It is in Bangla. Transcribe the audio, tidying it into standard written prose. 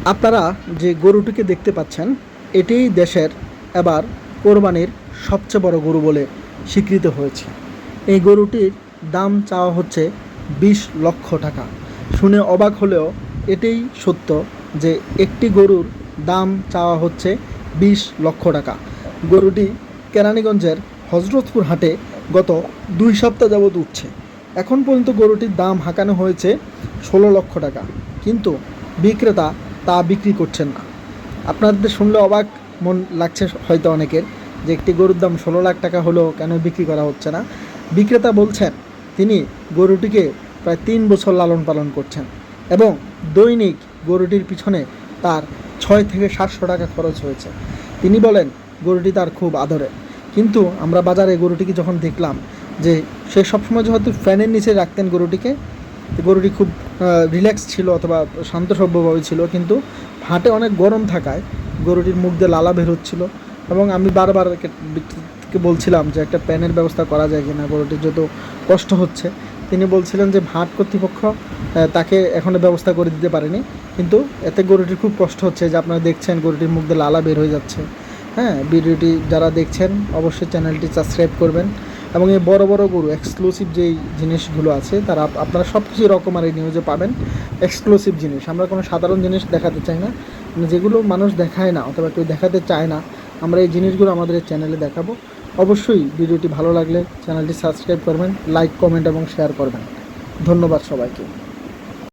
আপনারা যে গরুটিকে দেখতে পাচ্ছেন, এটি দেশের এবার কোরবানির সবচেয়ে বড় গরু বলে স্বীকৃত হয়েছে। এই গরুটির দাম চাওয়া হচ্ছে 20 লক্ষ টাকা। শুনে অবাক হলেও এটাই সত্য যে একটি গরুর দাম চাওয়া হচ্ছে 20 লক্ষ টাকা। গরুটি কেরানীগঞ্জের হজরতপুর হাটে গত 2 সপ্তাহ যাবৎ উঠছে। এখন পর্যন্ত গরুটির দাম হাঁকানো হয়েছে 16 লক্ষ টাকা, কিন্তু বিক্রেতা তা বিক্রি করছেন না। আপনাদের শুনলে অবাক মন লাগছে হয়তো অনেকের, যে একটি গরুর দাম 16 লাখ টাকা হলেও কেন বিক্রি করা হচ্ছে না। বিক্রেতা বলছেন তিনি গরুটিকে প্রায় 3 বছর লালন পালন করছেন এবং দৈনিক গরুটির পিছনে তার 6 থেকে 700 টাকা খরচ হয়েছে। তিনি বলেন গরুটি তার খুব আদরের, কিন্তু আমরা বাজারে গরুটিকে যখন দেখলাম যে সে সবসময় যেহেতু ফ্যানের নিচে রাখতেন গরুটিকে, গরুটি খুব রিল্যাক্স ছিল অথবা শান্তসভ্যভাবে ছিল, কিন্তু হাটে অনেক গরম থাকায় গরুটির মুখ দিয়ে লালা বের হচ্ছিল এবং আমি বারবার বলছিলাম যে একটা প্যানের ব্যবস্থা করা যায় কিনা, গরুটির যত কষ্ট হচ্ছে। তিনি বলছিলেন যে হাট কর্তৃপক্ষ তাকে এখনও ব্যবস্থা করে দিতে পারেনি, কিন্তু এতে গরুটির খুব কষ্ট হচ্ছে। যে আপনারা দেখছেন গরুটির মুখ দিয়ে লালা বের হয়ে যাচ্ছে। হ্যাঁ, ভিডিওটি যারা দেখছেন অবশ্যই চ্যানেলটি সাবস্ক্রাইব করবেন এবং এই বড় বড় গরু এক্সক্লুসিভ যেই জিনিসগুলো আছে তারা আপনারা সব কিছু রকমারি নিউজে পাবেন। এক্সক্লুসিভ জিনিস, আমরা কোনো সাধারণ জিনিস দেখাতে চাই না, যেগুলো মানুষ দেখায় না অথবা কেউ দেখাতে চায় না, আমরা এই জিনিসগুলো আমাদের এই চ্যানেলে দেখাবো। অবশ্যই ভিডিওটি ভালো লাগলে চ্যানেলটি সাবস্ক্রাইব করবেন, লাইক, কমেন্ট এবং শেয়ার করবেন। ধন্যবাদ সবাইকে।